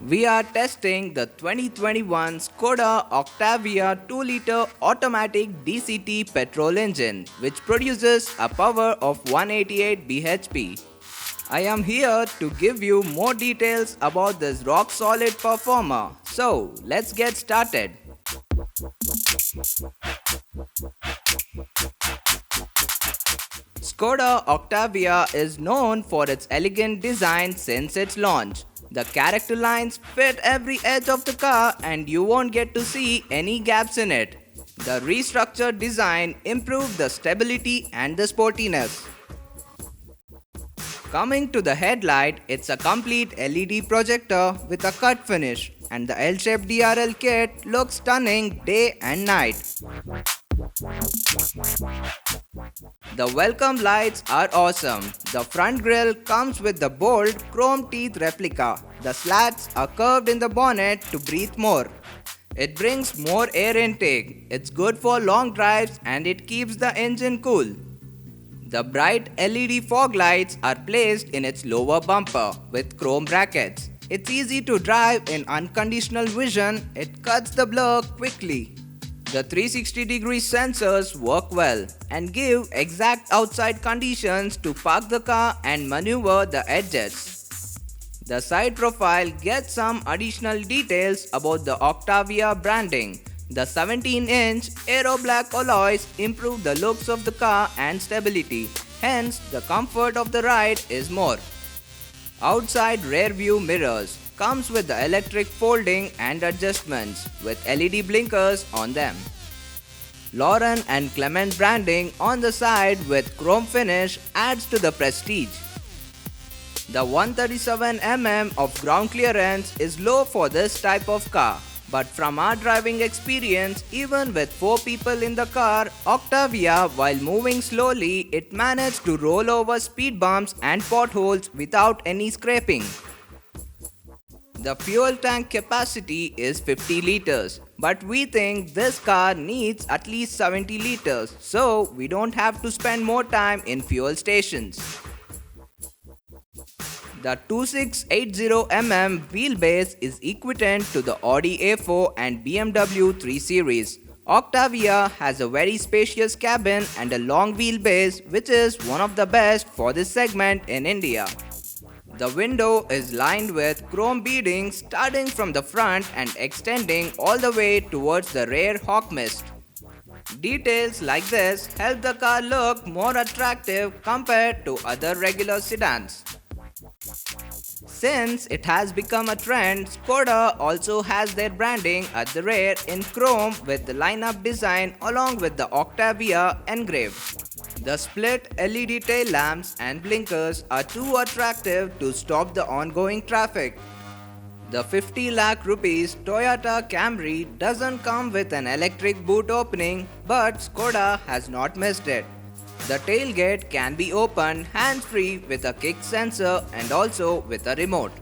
We are testing the 2021 Skoda Octavia 2-liter automatic DCT petrol engine, which produces a power of 188 bhp. I am here to give you more details about this rock-solid performer. So, let's get started. Skoda Octavia is known for its elegant design since its launch. The character lines fit every edge of the car and you won't get to see any gaps in it. The restructured design improved the stability and the sportiness. Coming to the headlight, it's a complete LED projector with a cut finish, and the L-shaped DRL kit looks stunning day and night. The welcome lights are awesome. The front grille comes with the bold chrome teeth replica. The slats are curved in the bonnet to breathe more. It brings more air intake. It's good for long drives and it keeps the engine cool. The bright LED fog lights are placed in its lower bumper with chrome brackets. It's easy to drive in unconditional vision. It cuts the blur quickly. The 360-degree sensors work well and give exact outside conditions to park the car and maneuver the edges. The side profile gets some additional details about the Octavia branding. The 17-inch Aero Black alloys improve the looks of the car and stability, hence the comfort of the ride is more. Outside rear view mirrors comes with the electric folding and adjustments with LED blinkers on them. Lauren and Clement branding on the side with chrome finish adds to the prestige. The 137 mm of ground clearance is low for this type of car, but from our driving experience, even with 4 people in the car, Octavia, while moving slowly, it managed to roll over speed bumps and potholes without any scraping. The fuel tank capacity is 50 liters, but we think this car needs at least 70 liters, so we don't have to spend more time in fuel stations. The 2680mm wheelbase is equivalent to the Audi A4 and BMW 3 Series. Octavia has a very spacious cabin and a long wheelbase, which is one of the best for this segment in India. The window is lined with chrome beading starting from the front and extending all the way towards the rear hawk mist. Details like this help the car look more attractive compared to other regular sedans. Since it has become a trend, Skoda also has their branding at the rear in chrome with the lineup design along with the Octavia engraved. The split LED tail lamps and blinkers are too attractive to stop the ongoing traffic. The 50 lakh rupees Toyota Camry doesn't come with an electric boot opening, but Skoda has not missed it. The tailgate can be opened hands-free with a kick sensor and also with a remote.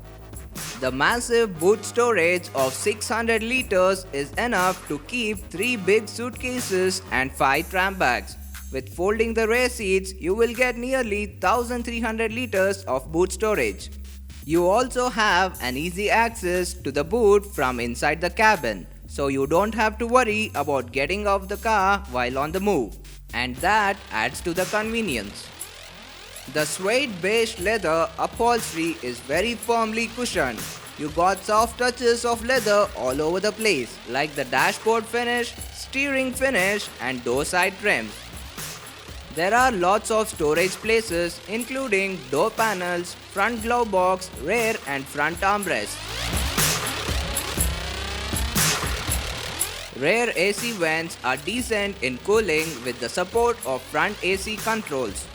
The massive boot storage of 600 liters is enough to keep 3 big suitcases and 5 tram bags. With folding the rear seats, you will get nearly 1300 liters of boot storage. You also have an easy access to the boot from inside the cabin, so you don't have to worry about getting off the car while on the move, and that adds to the convenience. The suede beige leather upholstery is very firmly cushioned. You got soft touches of leather all over the place, like the dashboard finish, steering finish, and door side trims. There are lots of storage places including door panels, front glove box, rear and front armrest. Rear AC vents are decent in cooling with the support of front AC controls.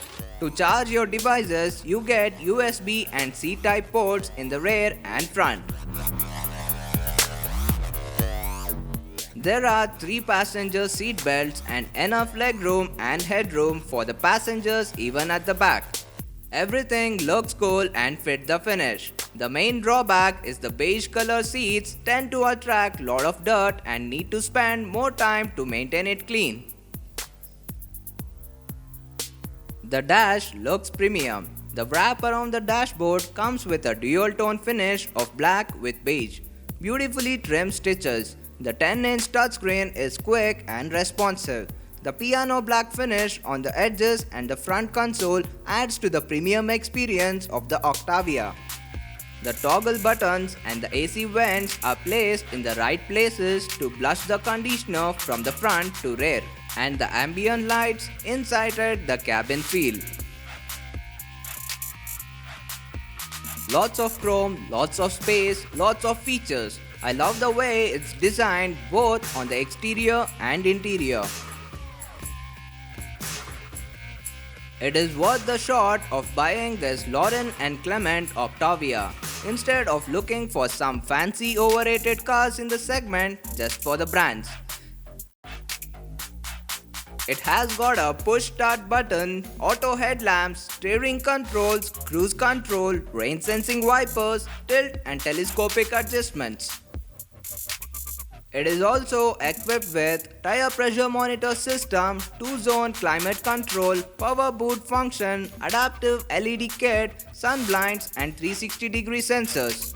To charge your devices, you get USB and C-type ports in the rear and front. There are 3 passenger seat belts and enough legroom and headroom for the passengers even at the back. Everything looks cool and fit the finish. The main drawback is the beige color seats tend to attract lot of dirt and need to spend more time to maintain it clean. The dash looks premium. The wrap around the dashboard comes with a dual tone finish of black with beige. Beautifully trimmed stitches. The 10-inch touchscreen is quick and responsive. The piano black finish on the edges and the front console adds to the premium experience of the Octavia. The toggle buttons and the AC vents are placed in the right places to blush the conditioner from the front to rear, and the ambient lights incited the cabin feel. Lots of chrome, lots of space, lots of features. I love the way it's designed both on the exterior and interior. It is worth the shot of buying this Lauren and Clement Octavia instead of looking for some fancy overrated cars in the segment just for the brands. It has got a push start button, auto headlamps, steering controls, cruise control, rain sensing wipers, tilt and telescopic adjustments. It is also equipped with tire pressure monitor system, 2-zone climate control, power boot function, adaptive LED kit, sun blinds and 360-degree sensors.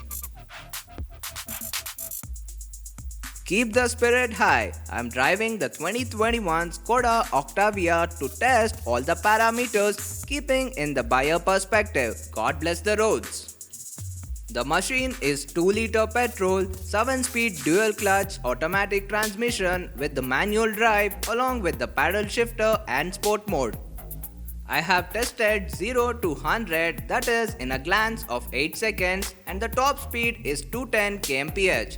Keep the spirit high. I'm driving the 2021 Skoda Octavia to test all the parameters, keeping in the buyer perspective. God bless the roads. The machine is 2-liter petrol, 7-speed dual-clutch automatic transmission with the manual drive along with the paddle shifter and sport mode. I have tested 0 to 100, that is in a glance of 8 seconds, and the top speed is 210 kmph.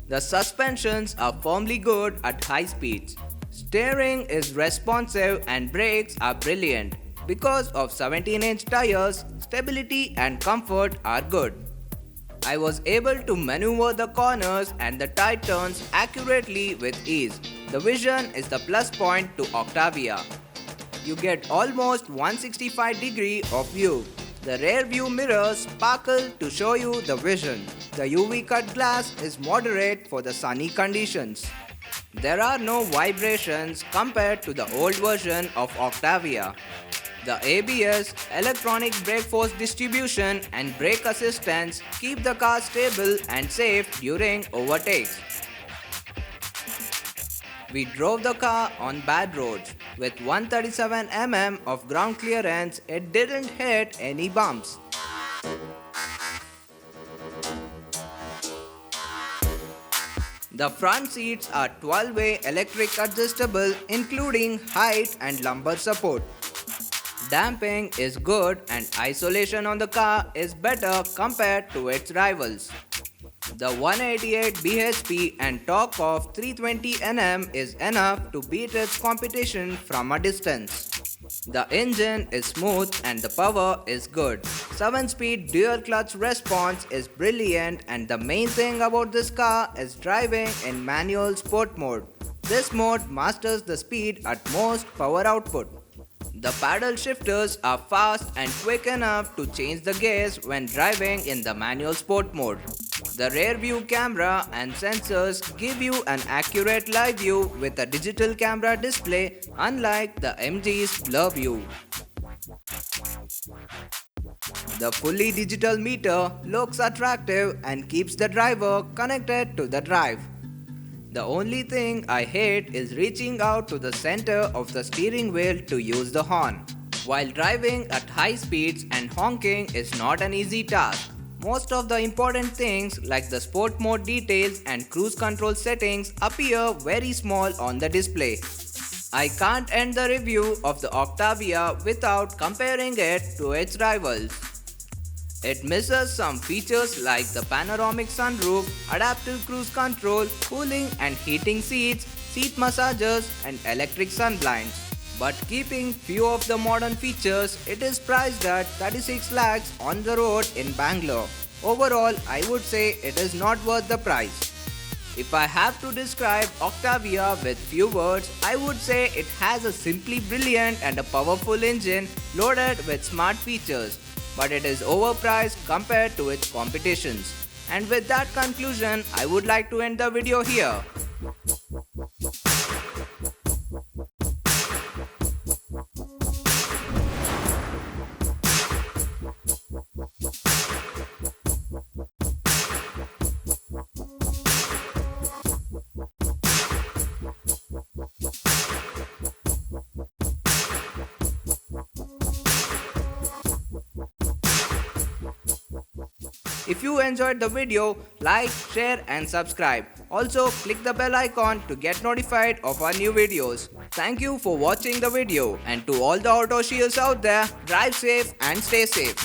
The suspensions are firmly good at high speeds. Steering is responsive and brakes are brilliant. Because of 17-inch tires, stability and comfort are good. I was able to maneuver the corners and the tight turns accurately with ease. The vision is the plus point to Octavia. You get almost 165 of view. The rear view mirrors sparkle to show you the vision. The UV cut glass is moderate for the sunny conditions. There are no vibrations compared to the old version of Octavia. The ABS, electronic brake force distribution and brake assistance keep the car stable and safe during overtakes. We drove the car on bad roads. With 137 mm of ground clearance, it didn't hit any bumps. The front seats are 12-way electric adjustable including height and lumbar support. Damping is good and isolation on the car is better compared to its rivals. The 188 bhp and torque of 320 Nm is enough to beat its competition from a distance. The engine is smooth and the power is good. 7-speed dual clutch response is brilliant, and the main thing about this car is driving in manual sport mode. This mode masters the speed at most power output. The paddle shifters are fast and quick enough to change the gears when driving in the manual sport mode. The rear view camera and sensors give you an accurate live view with a digital camera display, unlike the MG's blur view. The fully digital meter looks attractive and keeps the driver connected to the drive. The only thing I hate is reaching out to the center of the steering wheel to use the horn. While driving at high speeds and honking is not an easy task. Most of the important things like the sport mode details and cruise control settings appear very small on the display. I can't end the review of the Octavia without comparing it to its rivals. It misses some features like the panoramic sunroof, adaptive cruise control, cooling and heating seats, seat massagers and electric sun blinds. But keeping few of the modern features, it is priced at 36 lakhs on the road in Bangalore. Overall, I would say it is not worth the price. If I have to describe Octavia with few words, I would say it has a simply brilliant and a powerful engine loaded with smart features. But it is overpriced compared to its competitions. And with that conclusion, I would like to end the video here. If you enjoyed the video, like, share and subscribe. Also click the bell icon to get notified of our new videos. Thank you for watching the video, and to all the auto shields out there, drive safe and stay safe.